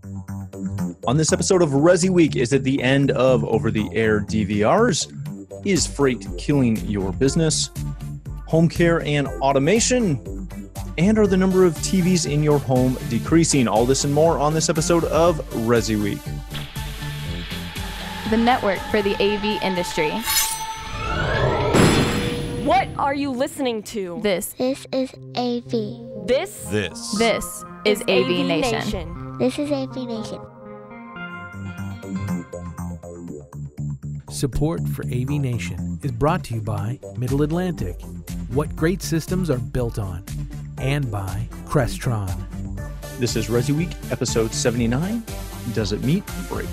On this episode of ResiWeek, is it the end of over-the-air DVRs? Is freight killing your business? Home care and automation? And are the number of TVs in your home decreasing? All this and more on this episode of ResiWeek. The network for the AV industry. What are you listening to? This is AV. This is AVNation. This is AVNation. Support for AVNation is brought to you by Middle Atlantic, what great systems are built on, and by Crestron. This is ResiWeek, episode 79. Does it meet freight?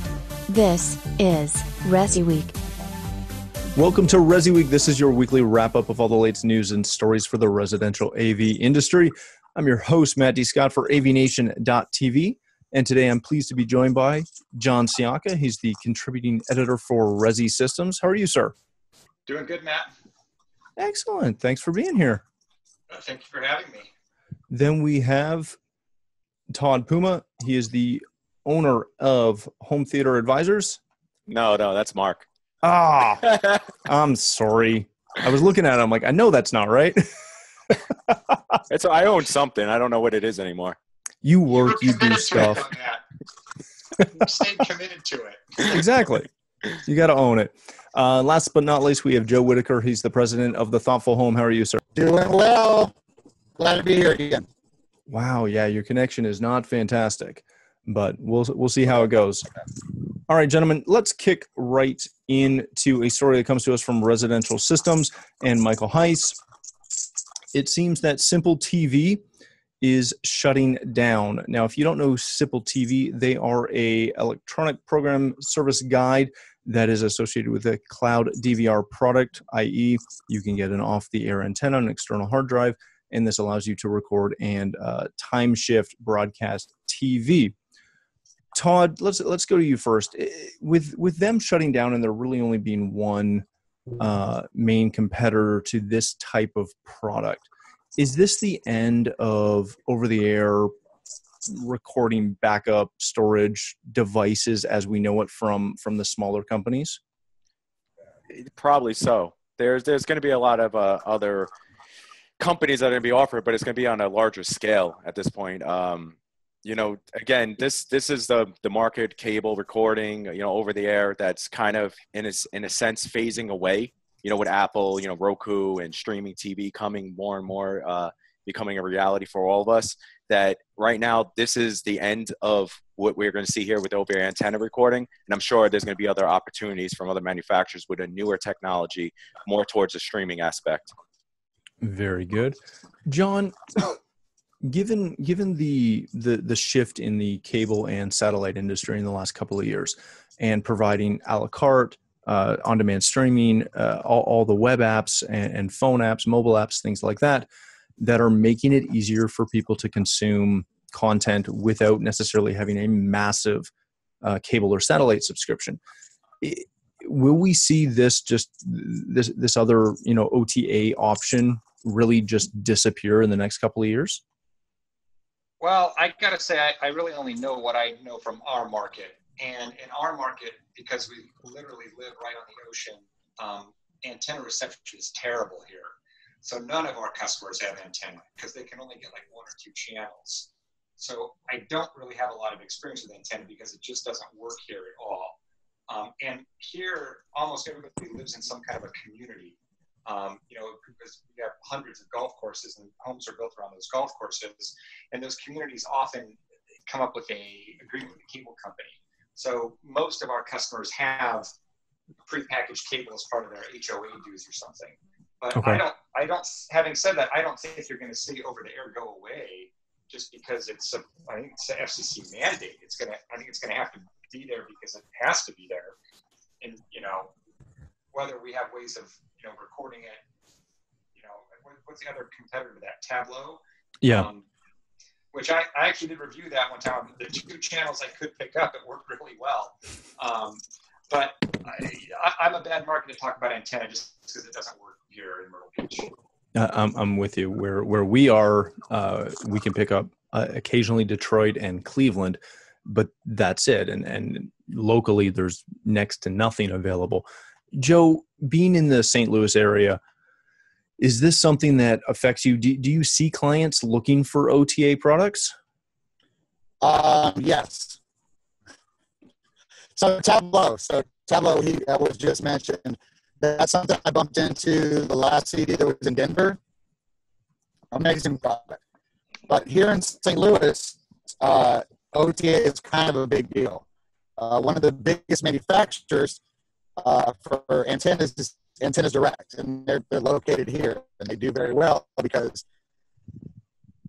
This is ResiWeek. Welcome to ResiWeek. This is your weekly wrap-up of all the latest news and stories for the residential AV industry. I'm your host, Matt D. Scott for AVNation.tv, and today I'm pleased to be joined by John Sciacca. He's the contributing editor for Resi Systems. How are you, sir? Doing good, Matt. Excellent. Thanks for being here. Thank you for having me. Then we have Todd Puma. He is the owner of Home Theater Advisors. No, that's Mark. I'm sorry. I was looking at it. I'm like, I know that's not right. I own something. I don't know what it is anymore. You work, you do stuff. Stay committed to it. Exactly. You got to own it. Last but not least, we have Joe Whitacker. He's the president of The Thoughtful Home. How are you, sir? Doing well. Glad to be here again. Wow. Yeah, your connection is not fantastic, but we'll see how it goes. All right, gentlemen, let's kick right into a story that comes to us from Residential Systems and Michael Heiss. It seems that Simple TV is shutting down. Now, if you don't know Simple TV, they are a electronic program service guide that is associated with a cloud DVR product, i.e. you can get an off-the-air antenna, an external hard drive, and this allows you to record and time shift broadcast TV. Todd, let's go to you first. With them shutting down and there really only being one main competitor to this type of product, is this the end of over-the-air recording backup storage devices as we know it from the smaller companies? Probably so. There's going to be a lot of other companies that are going to be offered, but it's going to be on a larger scale at this point. Again, this is the market cable recording, over the air that's kind of in a sense phasing away, with Apple, Roku and streaming TV coming more and more, becoming a reality for all of us, that right now this is the end of what we're going to see here with over-air antenna recording. And I'm sure there's going to be other opportunities from other manufacturers with a newer technology more towards the streaming aspect. Very good. John, Given the shift in the cable and satellite industry in the last couple of years, and providing a la carte, on-demand streaming, all the web apps and phone apps, mobile apps, things like that are making it easier for people to consume content without necessarily having a massive cable or satellite subscription. Will we see this other OTA option really just disappear in the next couple of years? Well, I got to say, I really only know what I know from our market. And in our market, because we literally live right on the ocean, antenna reception is terrible here. So none of our customers have antenna because they can only get like one or two channels. So I don't really have a lot of experience with antenna because it just doesn't work here at all. And here, almost everybody lives in some kind of a community. Because we have hundreds of golf courses and homes are built around those golf courses, and those communities often come up with a agreement with the cable company. So most of our customers have prepackaged cable as part of their HOA dues or something. But okay. I don't. Having said that, I don't think you're going to see over the air go away just because I think it's an FCC mandate. I think it's going to have to be there because it has to be there. And whether we have ways of recording it, what's the other competitor to that? Tableau? Yeah. Which I actually did review that one time. The two channels I could pick up, it worked really well. But I'm a bad market to talk about antenna just because it doesn't work here in Myrtle Beach. I'm with you. Where we are, we can pick up occasionally Detroit and Cleveland. but that's it. And locally, there's next to nothing available. Joe, being in the St. Louis area, is this something that affects you? Do you see clients looking for OTA products? Yes. So Tableau, he was just mentioned. That's something I bumped into the last CD that was in Denver. Amazing product. But here in St. Louis, OTA is kind of a big deal. One of the biggest manufacturers for antennas is Antennas Direct, and they're located here, and they do very well because,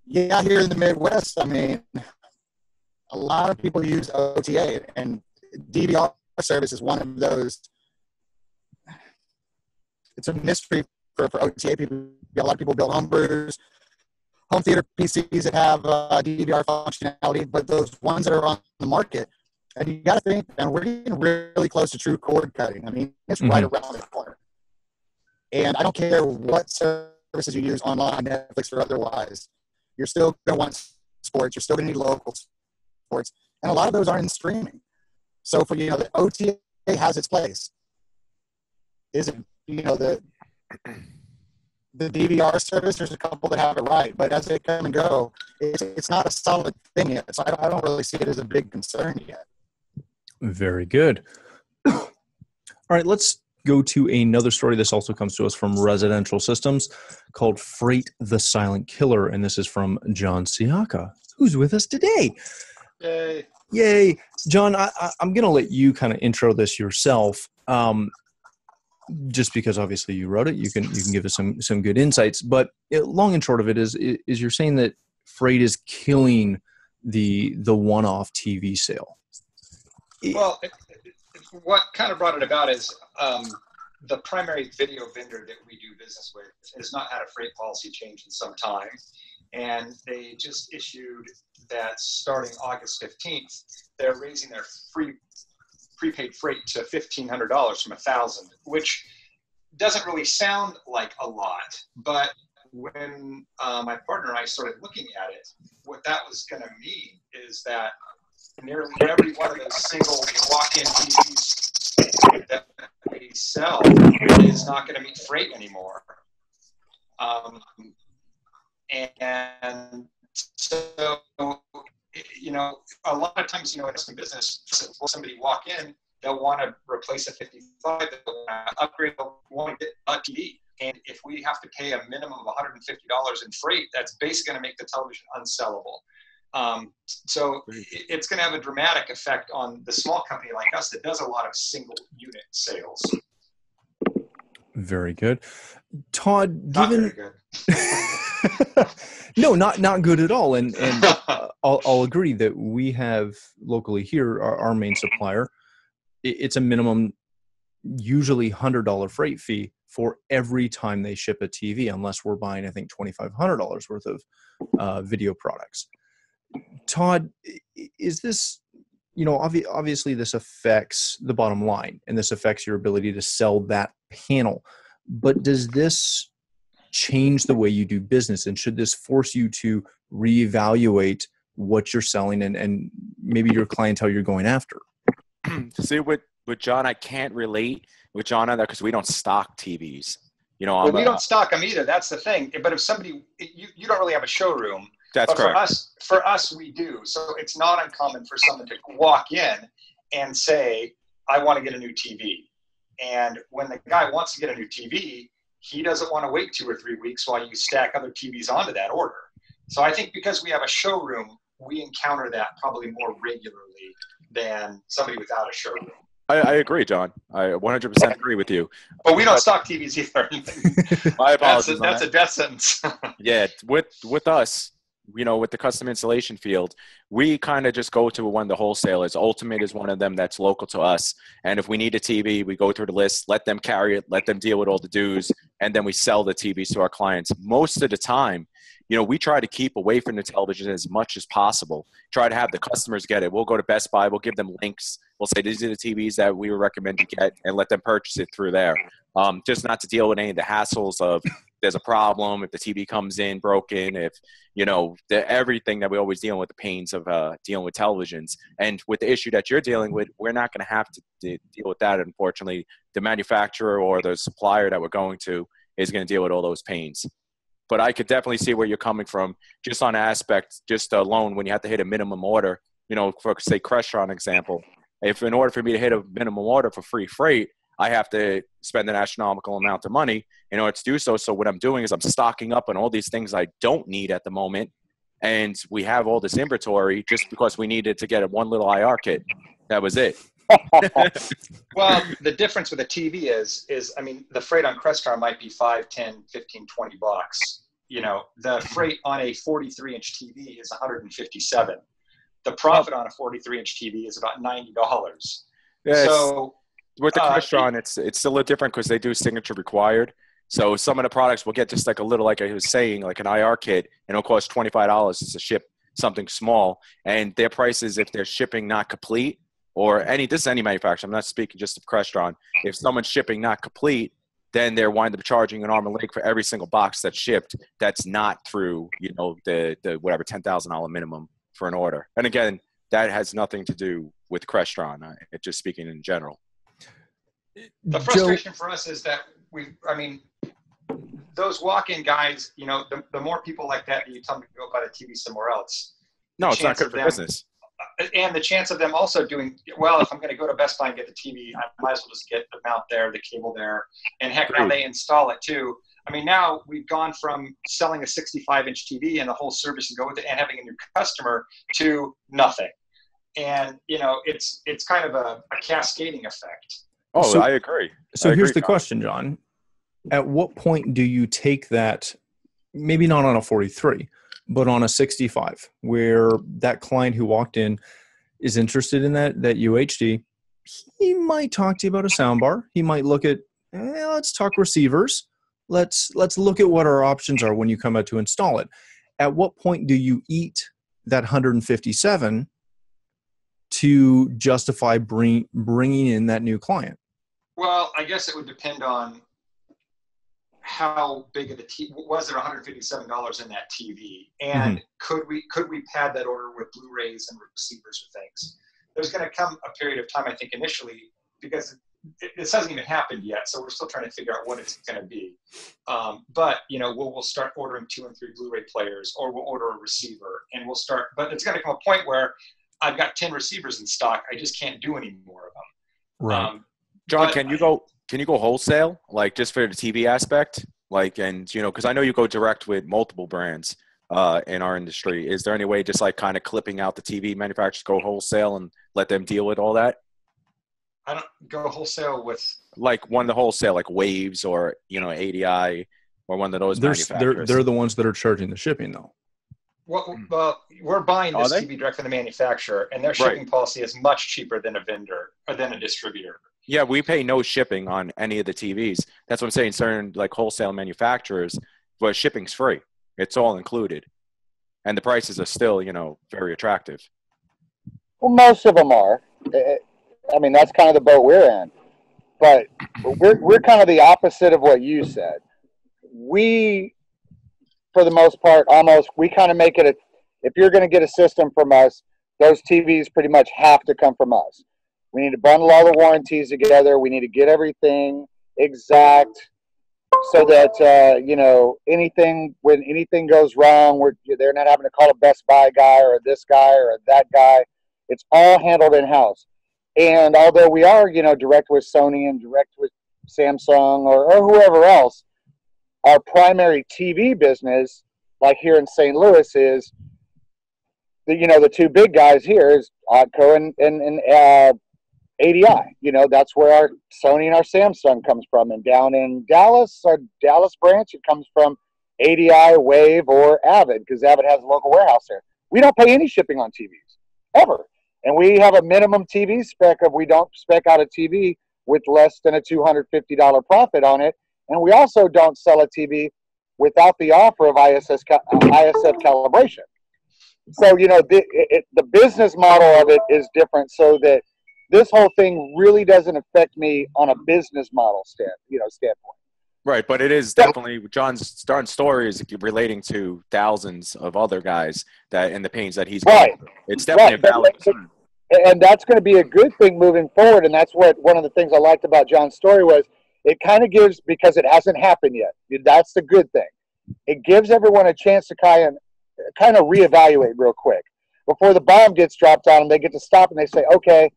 here in the Midwest, I mean, a lot of people use OTA, and DVR service is one of those. It's a mystery for OTA people. A lot of people build homebrews, home theater PCs that have DVR functionality, but those ones that are on the market, and you got to think, and we're getting really close to true cord cutting. I mean, it's right around the corner. And I don't care what services you use online, Netflix or otherwise, you're still going to want sports. You're still going to need local sports. And a lot of those aren't in streaming. So for, the OTA has its place. Isn't, the DVR service, there's a couple that have it right. But as they come and go, it's not a solid thing yet. So I don't really see it as a big concern yet. Very good. All right, let's go to another story. This also comes to us from Residential Systems, called Freight the Silent Killer. And this is from John Sciacca, who's with us today. Yay. John, I'm going to let you kind of intro this yourself, just because obviously you wrote it. You can give us some good insights. But long and short of it is you're saying that freight is killing the one-off TV sale. Well, what kind of brought it about is the primary video vendor that we do business with has not had a freight policy change in some time. And they just issued that starting August 15th, they're raising their prepaid freight to $1,500 from $1,000, which doesn't really sound like a lot. But when my partner and I started looking at it, what that was going to mean is that nearly every one of those single walk-in TVs that we sell is not going to meet freight anymore. And so, a lot of times, in some business, somebody walk in, they'll want to replace a 55, they'll want to upgrade, they'll want to get a TV. And if we have to pay a minimum of $150 in freight, that's basically going to make the television unsellable. So it's going to have a dramatic effect on the small company like us that does a lot of single unit sales. Very good. Todd, Not very good. No, not good at all. And I'll agree that we have locally here, our main supplier, it's a minimum, usually $100 freight fee for every time they ship a TV, unless we're buying, I think, $2,500 worth of video products. Todd, is this, obviously this affects the bottom line and this affects your ability to sell that panel, but does this change the way you do business, and should this force you to reevaluate what you're selling and maybe your clientele you're going after? See, with John, I can't relate with John on that because we don't stock TVs. We don't stock them either. That's the thing. But if somebody, you don't really have a showroom. That's correct. For us, we do. So it's not uncommon for someone to walk in and say, I want to get a new TV. And when the guy wants to get a new TV, he doesn't want to wait 2 or 3 weeks while you stack other TVs onto that order. So I think because we have a showroom, we encounter that probably more regularly than somebody without a showroom. I agree, John. I 100% agree with you. But we don't stock TVs either. My apologies. That's a death sentence. Yeah, with us, with the custom installation field, we kind of just go to one of the wholesalers. Ultimate is one of them that's local to us. And if we need a TV, we go through the list, let them carry it, let them deal with all the dues, and then we sell the TVs to our clients. Most of the time, we try to keep away from the television as much as possible. Try to have the customers get it. We'll go to Best Buy. We'll give them links. We'll say, these are the TVs that we would recommend you get, and let them purchase it through there. Just not to deal with any of the hassles of there's a problem, if the TV comes in broken, if, you know, everything that we always deal with, the pains of dealing with televisions. And with the issue that you're dealing with, we're not going to have to deal with that. Unfortunately, the manufacturer or the supplier that we're going to is going to deal with all those pains. But I could definitely see where you're coming from, just on aspect, just alone, when you have to hit a minimum order, you know, for, say, Crestron example. If in order for me to hit a minimum order for free freight, I have to spend an astronomical amount of money in order to do so. So what I'm doing is I'm stocking up on all these things I don't need at the moment. And we have all this inventory just because we needed to get one little IR kit. That was it. Well, the difference with a TV is, I mean, the freight on Crestron might be 5, 10, 15, 20 bucks. You know, the freight on a 43-inch TV is 157. The profit on a 43-inch TV is about $90. Yes. So with the Crestron, it's still a little different because they do signature required. So some of the products will get just like a little, like I was saying, like an IR kit, and it'll cost $25 to ship something small. And their prices, if they're shipping not complete, or this is any manufacturer, I'm not speaking just of Crestron. If someone's shipping not complete, then they're wind up charging an arm and leg for every single box that's shipped. That's not through, you know, the whatever $10,000 minimum for an order. And again, that has nothing to do with Crestron. It's just speaking in general. The frustration for us is that those walk-in guys, you know, the more people like that you tell them to go buy the TV somewhere else. No, it's not good for business. And the chance of them also doing, well, if I'm going to go to Best Buy and get the TV, I might as well just get the mount there, the cable there, and heck, now they install it too. I mean, now we've gone from selling a 65-inch TV and the whole service and go with it and having a new customer to nothing. And, you know, it's kind of a cascading effect. Oh, I agree. So here's the question, John. At what point do you take that, maybe not on a 43, but on a 65, where that client who walked in is interested in that UHD? He might talk to you about a soundbar. He might look at, let's talk receivers. Let's look at what our options are when you come out to install it. At what point do you eat that 157 to justify bringing in that new client? Well, I guess it would depend on how big of the TV was. There $157 in that TV, and could we pad that order with Blu-rays and receivers or things? There's going to come a period of time, I think, initially, because this hasn't even happened yet, so we're still trying to figure out what it's going to be. But you know, we'll start ordering 2 and 3 Blu-ray players, or we'll order a receiver, and we'll start. But it's going to come a point where I've got 10 receivers in stock. I just can't do any more of them. Right. John, can you go wholesale, like just for the TV aspect? Like, and you know, because I know you go direct with multiple brands in our industry. Is there any way just like kind of clipping out the TV manufacturers, go wholesale and let them deal with all that? I don't go wholesale with like one of the wholesale, like Waves or, you know, ADI or one of those manufacturers. They're the ones that are charging the shipping though. Well, we're buying this TV direct from the manufacturer, and their shipping policy is much cheaper than a vendor or than a distributor. Yeah, we pay no shipping on any of the TVs. That's what I'm saying. Certain like wholesale manufacturers, but shipping's free. It's all included, and the prices are still, you know, very attractive. Well, most of them are. I mean, that's kind of the boat we're in. But we're kind of the opposite of what you said. We, for the most part, we kind of make it if you're going to get a system from us, those TVs pretty much have to come from us. We need to bundle all the warranties together. We need to get everything exact so that, you know, when anything goes wrong, they're not having to call a Best Buy guy or this guy or that guy. It's all handled in-house. And although we are, you know, direct with Sony and direct with Samsung or whoever else, our primary TV business, like here in St. Louis, is the 2 big guys here is Atco and ADI. You know, that's where our Sony and our Samsung comes from. And down in Dallas, our Dallas branch, it comes from ADI, Wave, or Avid, because Avid has a local warehouse there. We don't pay any shipping on TVs, ever. And we have a minimum TV spec of we don't spec out a TV with less than a $250 profit on it. And we also don't sell a TV without the offer of ISF calibration. So, you know, the business model of it is different, so that this whole thing really doesn't affect me on a business model standpoint. Right, but it is definitely John's story is relating to thousands of other guys that in the pains that he's going through. It's definitely a valid concern. And that's going to be a good thing moving forward. And that's what one of the things I liked about John's story was it kind of gives, because it hasn't happened yet. That's the good thing. It gives everyone a chance to kind of reevaluate real quick before the bomb gets dropped on them. They get to stop and they say, okay,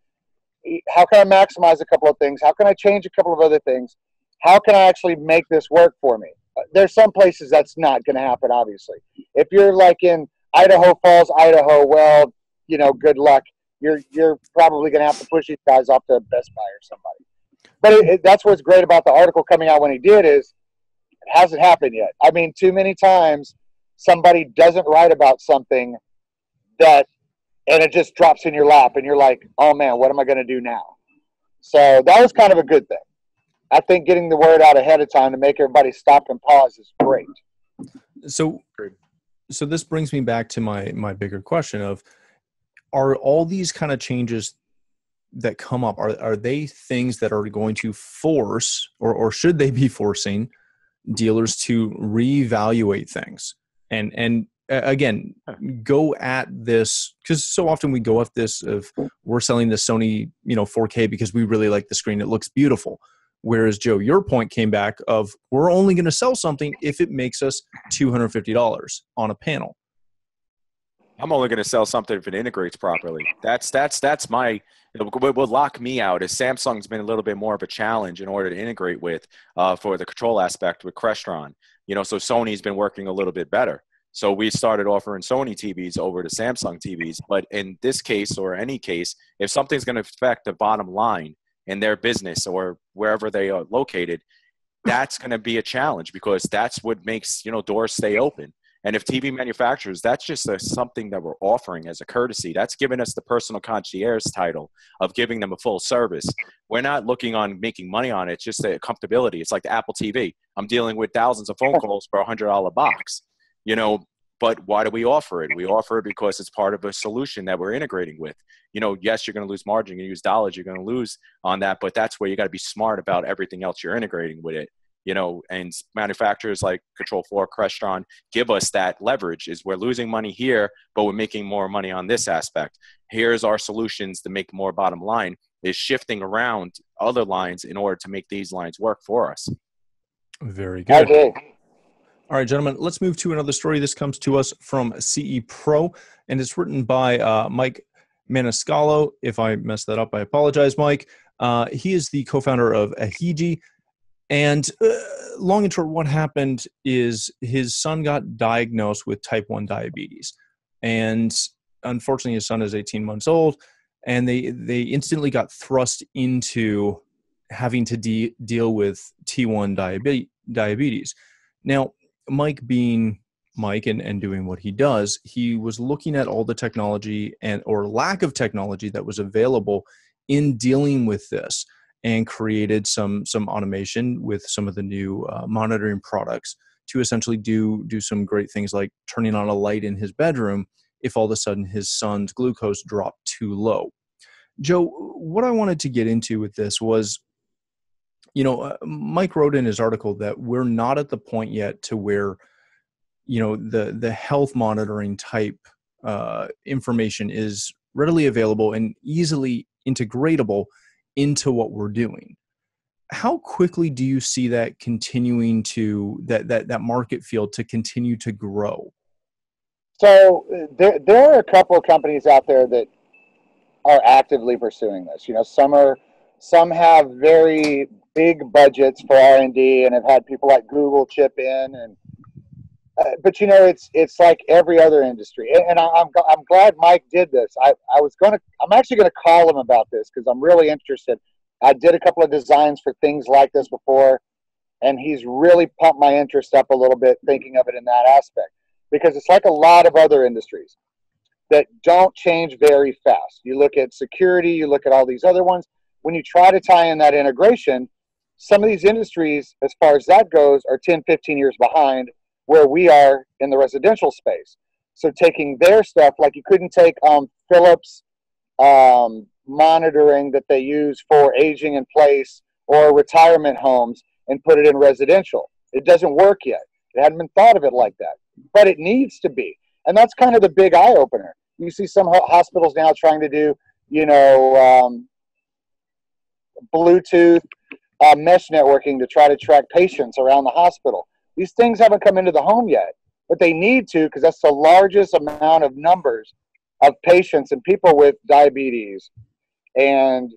how can I maximize a couple of things? How can I change a couple of other things? How can I actually make this work for me? There's some places that's not going to happen, obviously. If you're like in Idaho Falls, Idaho, well, good luck. You're probably going to have to push these guys off to Best Buy or somebody. But that's what's great about the article coming out when he did is it hasn't happened yet. I mean, too many times somebody doesn't write about something and it just drops in your lap and you're like, oh man, what am I going to do now? So that was kind of a good thing. I think getting the word out ahead of time to make everybody stop and pause is great. So this brings me back to my bigger question of, are all these kind of changes that come up, are they things that are going to force or should they be forcing dealers to reevaluate things and again go at this, because so often we go at this of we're selling the Sony 4K because we really like the screen, it looks beautiful, whereas Joe, your point came back of we're only going to sell something if it makes us $250 on a panel. I'm only going to sell something if it integrates properly. That's my what will lock me out. Is Samsung's been a little bit more of a challenge in order to integrate with for the control aspect with Crestron. So Sony's been working a little bit better. So we started offering Sony TVs over to Samsung TVs. But in this case or any case, if something's going to affect the bottom line in their business or wherever they are located, that's going to be a challenge because that's what makes doors stay open. And if TV manufacturers, that's just something that we're offering as a courtesy. That's giving us the personal concierge title of giving them a full service. We're not looking on making money on it. It's just the comfortability. It's like the Apple TV. I'm dealing with thousands of phone calls for $100 box, but why do we offer it? We offer it because it's part of a solution that we're integrating with. Yes, you're going to lose margin. You use dollars, you're going to lose on that, but that's where you got to be smart about everything else you're integrating with it. And manufacturers like Control4, Crestron give us that leverage is we're losing money here, but we're making more money on this aspect. Here's our solutions to make more bottom line is shifting around other lines in order to make these lines work for us. Very good. Okay. All right, gentlemen, let's move to another story. This comes to us from CE Pro, and it's written by Mike Maniscalco. If I messed that up, I apologize, Mike. He is the co-founder of Ahiji. And long and short, what happened is his son got diagnosed with type 1 diabetes. And unfortunately, his son is 18 months old. And they instantly got thrust into having to deal with T1 diabetes. Now, Mike being Mike and doing what he does, he was looking at all the technology or lack of technology that was available in dealing with this, and created some automation with some of the new monitoring products to essentially do some great things like turning on a light in his bedroom if all of a sudden his son's glucose dropped too low. Joe, what I wanted to get into with this was, Mike wrote in his article that we're not at the point yet to where, the health monitoring type information is readily available and easily integratable into what we're doing. How quickly do you see that continuing to that market field to continue to grow? So there are a couple of companies out there that are actively pursuing this. Some have very big budgets for R&D and have had people like Google chip in, and but it's like every other industry. And I'm glad Mike did this. I'm actually gonna call him about this because I'm really interested. I did a couple of designs for things like this before, and he's really pumped my interest up a little bit thinking of it in that aspect, because it's like a lot of other industries that don't change very fast. You look at security, you look at all these other ones. When you try to tie in that integration, some of these industries, as far as that goes, are 10, 15 years behind where we are in the residential space. So taking their stuff, like you couldn't take Philips monitoring that they use for aging in place or retirement homes and put it in residential. It doesn't work yet. It hadn't been thought of it like that, but it needs to be. And that's kind of the big eye opener. You see some hospitals now trying to do, Bluetooth mesh networking to try to track patients around the hospital. These things haven't come into the home yet, but they need to, because that's the largest amount of numbers of patients and people with diabetes and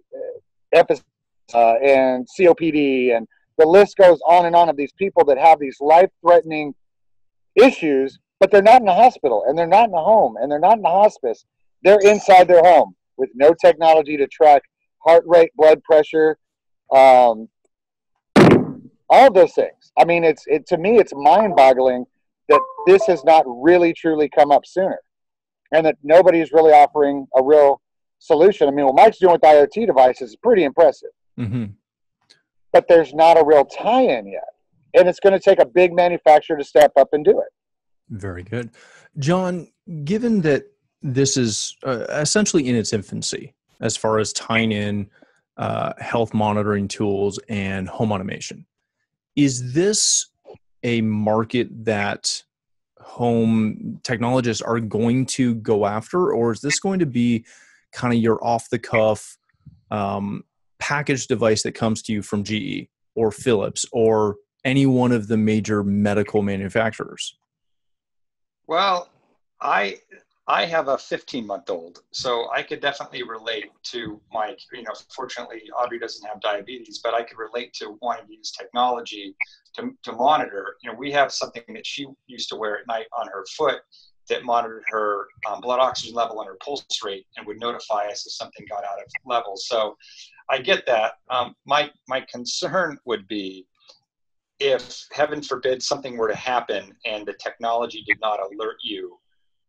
and COPD, and the list goes on and on of these people that have these life-threatening issues, but they're not in a hospital, and they're not in a home, and they're not in a hospice. They're inside their home with no technology to track heart rate, blood pressure, all of those things. I mean, to me, it's mind-boggling that this has not really, truly come up sooner, and that nobody's really offering a real solution. I mean, what Mike's doing with IoT devices is pretty impressive. Mm-hmm. But there's not a real tie-in yet. And it's going to take a big manufacturer to step up and do it. Very good. John, given that this is essentially in its infancy as far as tying in health monitoring tools and home automation, is this a market that home technologists are going to go after, or is this going to be kind of your off-the-cuff package device that comes to you from GE or Philips or any one of the major medical manufacturers? Well, I have a 15-month-old, so I could definitely relate to Mike. Fortunately, Audrey doesn't have diabetes, but I could relate to wanting to use technology to monitor. We have something that she used to wear at night on her foot that monitored her blood oxygen level and her pulse rate and would notify us if something got out of level. So I get that. My concern would be if, heaven forbid, something were to happen and the technology did not alert you,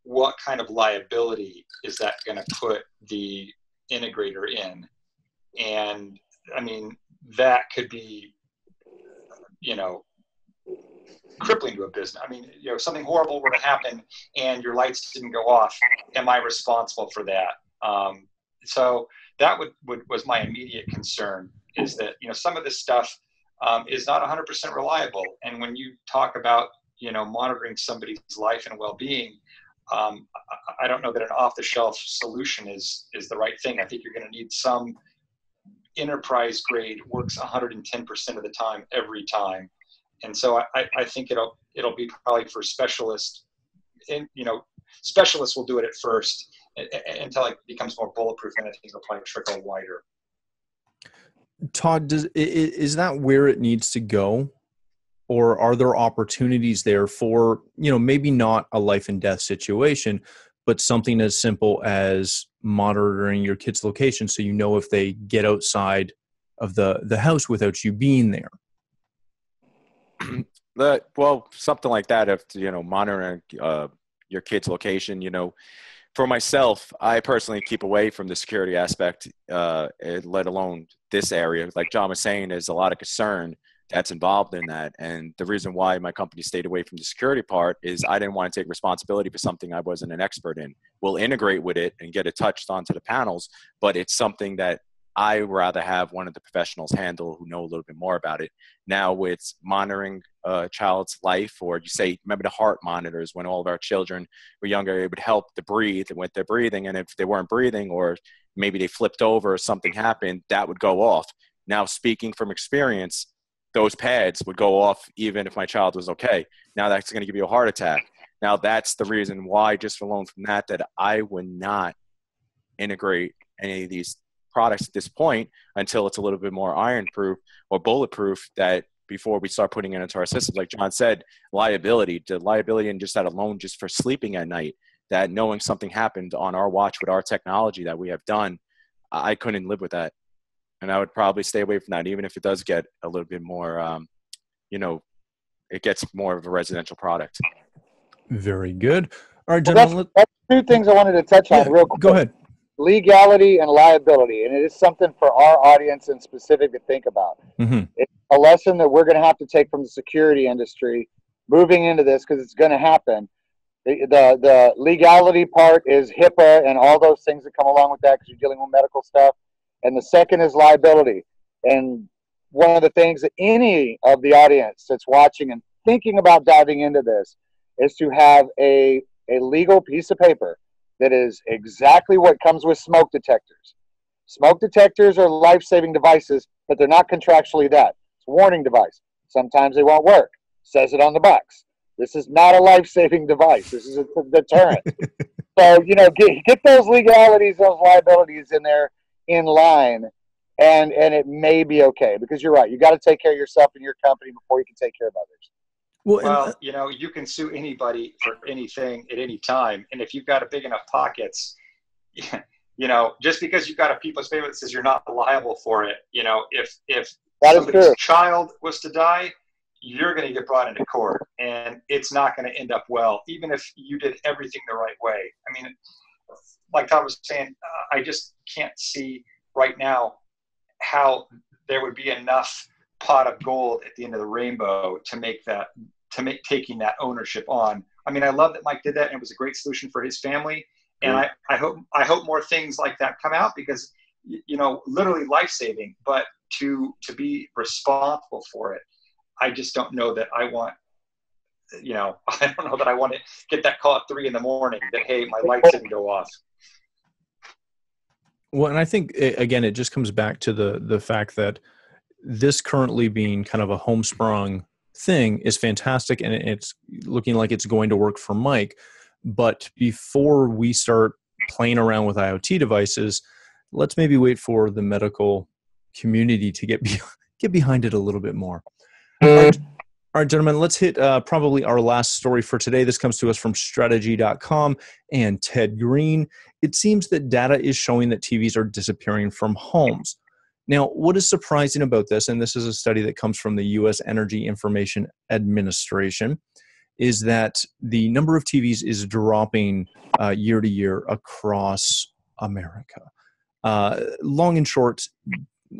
what kind of liability is that going to put the integrator in? And I mean, that could be, crippling to a business. I mean, if something horrible were to happen and your lights didn't go off, am I responsible for that? So that was my immediate concern, is that, some of this stuff is not 100% reliable. And when you talk about, monitoring somebody's life and well-being, I don't know that an off-the-shelf solution is the right thing. I think you're going to need some enterprise grade, works 110% of the time, every time. And so I think it'll be probably for specialists, and specialists will do it at first until it becomes more bulletproof, and I think it'll probably trickle wider. Todd, is that where it needs to go, or are there opportunities there for maybe not a life and death situation, but something as simple as monitoring your kid's location so if they get outside of the house without you being there? Well, something like that. If monitoring your kid's location, for myself, I personally keep away from the security aspect, let alone this area. Like John was saying, there's a lot of concern that's involved in that. And the reason why my company stayed away from the security part is I didn't want to take responsibility for something I wasn't an expert in. We'll integrate with it and get it touched onto the panels, but it's something that I rather have one of the professionals handle who know a little bit more about it. Now with monitoring a child's life, or you say, remember the heart monitors when all of our children were younger, it would help to breathe with their breathing. And if they weren't breathing, or maybe they flipped over or something happened, that would go off. Now, speaking from experience, those pads would go off even if my child was okay. Now that's going to give you a heart attack. Now that's the reason why, just alone from that I would not integrate any of these products at this point until it's a little bit more iron-proof or bulletproof, that before we start putting it into our system. Like John said, the liability and just that alone, just for sleeping at night, that knowing something happened on our watch with our technology that we have done, I couldn't live with that. And I would probably stay away from that, even if it does get a little bit more, it gets more of a residential product. Very good. All right, gentlemen. That's two things I wanted to touch on real quick. Go ahead. Legality and liability, and it is something for our audience in specific to think about. Mm-hmm. It's a lesson that we're going to have to take from the security industry moving into this, because it's going to happen. The legality part is HIPAA and all those things that come along with that, because you're dealing with medical stuff. And the second is liability. And one of the things that any of the audience that's watching and thinking about diving into this is to have a legal piece of paper that is exactly what comes with smoke detectors. Smoke detectors are life-saving devices, but they're not contractually that. It's a warning device. Sometimes they won't work. Says it on the box. This is not a life-saving device. This is a deterrent. So, get those legalities, those liabilities in there in line, and it may be okay, because you're right. You got to take care of yourself and your company before you can take care of others. Well, you can sue anybody for anything at any time. And if you've got a big enough pockets, just because you've got a people's payment that says you're not liable for it, if somebody's child was to die, you're going to get brought into court, and it's not going to end up well, even if you did everything the right way. I mean, like Todd was saying, I just can't see right now how there would be enough pot of gold at the end of the rainbow to make taking that ownership on. I mean, I love that Mike did that, and it was a great solution for his family. And I hope more things like that come out, because, literally life-saving, but to be responsible for it, I just don't know that I want, I don't know that I want to get that call at 3 a.m. that, hey, my lights didn't go off. Well, and I think, again, it just comes back to the fact that this currently being kind of a homesprung thing is fantastic, and it's looking like it's going to work for Mike. But before we start playing around with IoT devices, let's maybe wait for the medical community to get behind it a little bit more. All right, gentlemen, let's hit probably our last story for today. This comes to us from strategy.com and Ted Green. It seems that data is showing that TVs are disappearing from homes. Now, what is surprising about this, and this is a study that comes from the U.S. Energy Information Administration, is that the number of TVs is dropping year to year across America. Long and short,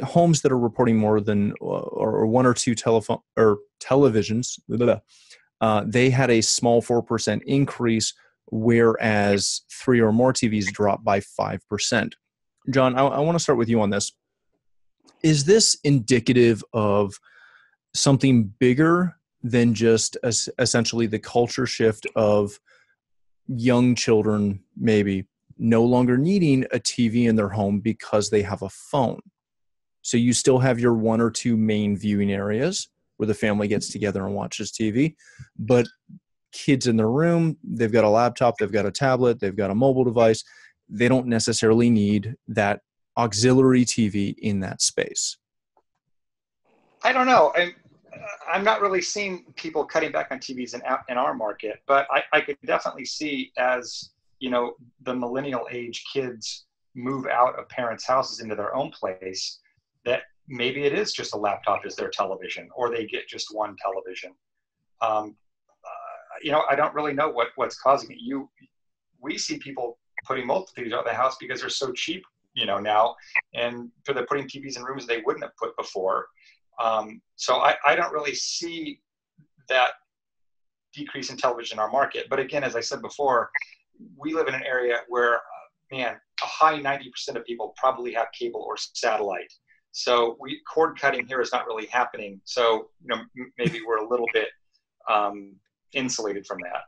homes that are reporting more than or one or two televisions, they had a small 4% increase, whereas 3 or more TVs dropped by 5%. John, I want to start with you on this. Is this indicative of something bigger than just essentially the culture shift of young children maybe no longer needing a TV in their home because they have a phone? So you still have your 1 or 2 main viewing areas where the family gets together and watches TV, but kids in their room, they've got a laptop, they've got a tablet, they've got a mobile device. They don't necessarily need that auxiliary TV in that space. I don't know. I'm not really seeing people cutting back on TVs in our market, but I could definitely see, as the millennial age kids move out of parents' houses into their own place, that maybe it is just a laptop as their television, or they get just one television. I don't really know what's causing it. We see people putting multiple TVs out of the house because they're so cheap, now, and they're putting TVs in rooms they wouldn't have put before. So I don't really see that decrease in television in our market. But again, as I said before, we live in an area where, a high 90% of people probably have cable or satellite. So cord cutting here is not really happening. So, maybe we're a little bit insulated from that.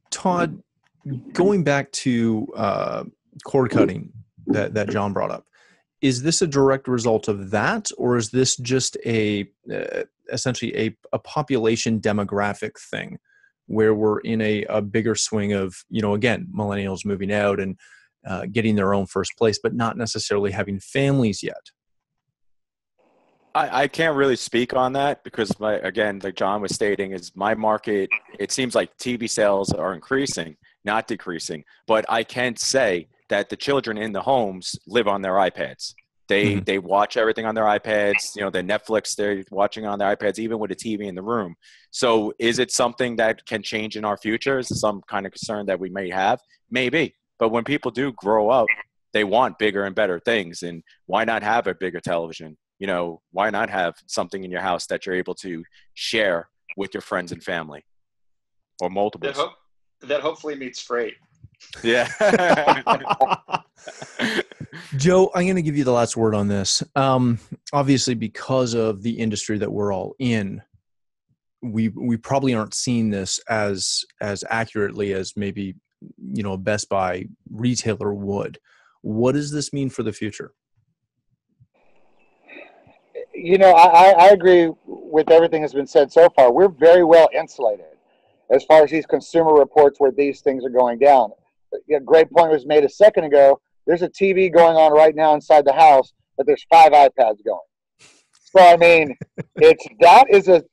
Todd, going back to cord cutting that John brought up, is this a direct result of that, or is this just essentially a population demographic thing where we're in a bigger swing of, again, millennials moving out and getting their own first place, but not necessarily having families yet? I can't really speak on that because, again, like John was stating, is my market, it seems like TV sales are increasing, not decreasing. But I can say that the children in the homes live on their iPads. They watch everything on their iPads, their Netflix, they're watching on their iPads, even with a TV in the room. So is it something that can change in our future? Is it some kind of concern that we may have? Maybe. But when people do grow up, they want bigger and better things. And why not have a bigger television? Why not have something in your house that you're able to share with your friends and family, or multiples? That hopefully meets freight. Yeah. Joe, I'm going to give you the last word on this. obviously because of the industry that we're all in, we probably aren't seeing this as accurately as maybe, a Best Buy retailer would. What does this mean for the future? I agree with everything that's been said so far. We're very well insulated as far as these consumer reports where these things are going down. A great point was made a second ago. There's a TV going on right now inside the house, but there's 5 iPads going. So, I mean,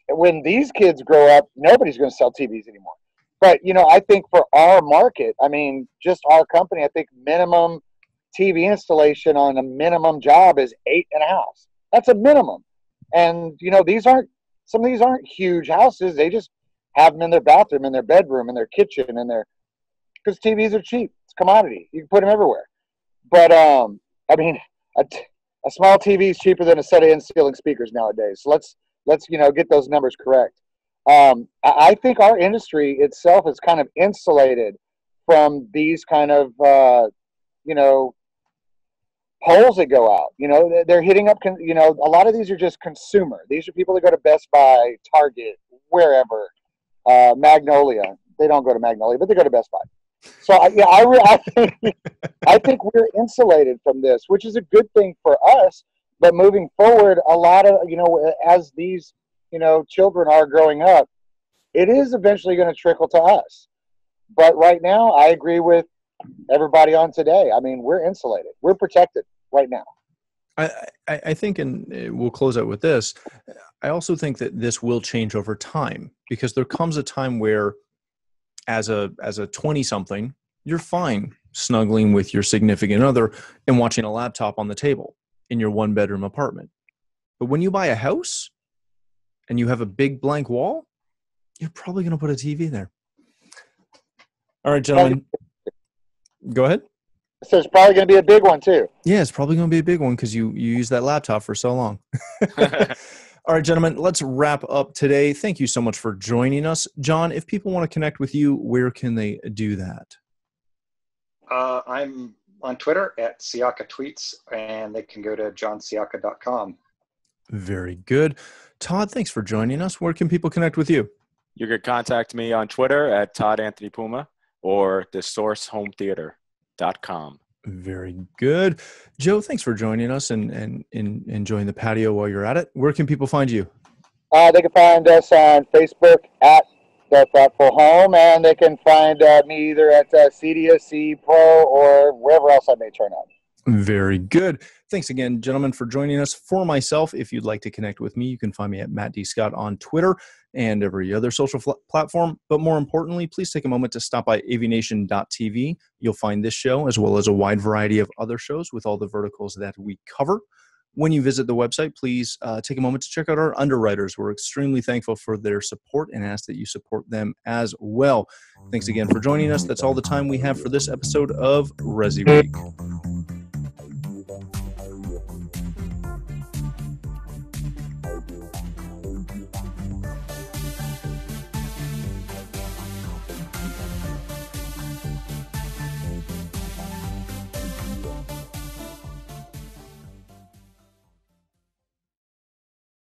when these kids grow up, nobody's going to sell TVs anymore. But, I think for our market, I mean, just our company, I think minimum TV installation on a minimum job is 8 in a house. That's a minimum. And, some of these aren't huge houses. They just have them in their bathroom, in their bedroom, in their kitchen, because TVs are cheap. It's commodity. You can put them everywhere. But, I mean, a small TV is cheaper than a set of in-ceiling speakers nowadays. So let's get those numbers correct. I think our industry itself is kind of insulated from these kind of polls that go out. They're hitting up. A lot of these are just consumer. These are people that go to Best Buy, Target, wherever. Magnolia. They don't go to Magnolia, but they go to Best Buy. So I think we're insulated from this, which is a good thing for us. But moving forward, a lot of as these children are growing up, it is eventually going to trickle to us. But right now, I agree with everybody on today. I mean, we're insulated. We're protected right now. I think, and we'll close out with this, I also think that this will change over time, because there comes a time where as a 20-something, you're fine snuggling with your significant other and watching a laptop on the table in your 1-bedroom apartment. But when you buy a house and you have a big blank wall, you're probably going to put a TV there. All right, gentlemen. Go ahead. So it's probably going to be a big one too. Yeah, it's probably going to be a big one because you use that laptop for so long. All right, gentlemen, let's wrap up today. Thank you so much for joining us. John, if people want to connect with you, where can they do that? I'm on Twitter at Sciacca Tweets, and they can go to johnsciacca.com. Very good. Todd, thanks for joining us. Where can people connect with you? You can contact me on Twitter at Todd Anthony Puma or thesourcehometheater.com. Very good. Joe, thanks for joining us and enjoying the patio while you're at it. Where can people find you? They can find us on Facebook at The Thoughtful Home, and they can find me either at CDSC Pro or wherever else I may turn up. Very good. Thanks again, gentlemen, for joining us. For myself, if you'd like to connect with me, you can find me at Matt D. Scott on Twitter and every other social platform. But more importantly, please take a moment to stop by AVNation.tv. You'll find this show as well as a wide variety of other shows with all the verticals that we cover. When you visit the website, please take a moment to check out our underwriters. We're extremely thankful for their support and ask that you support them as well. Thanks again for joining us. That's all the time we have for this episode of ResiWeek.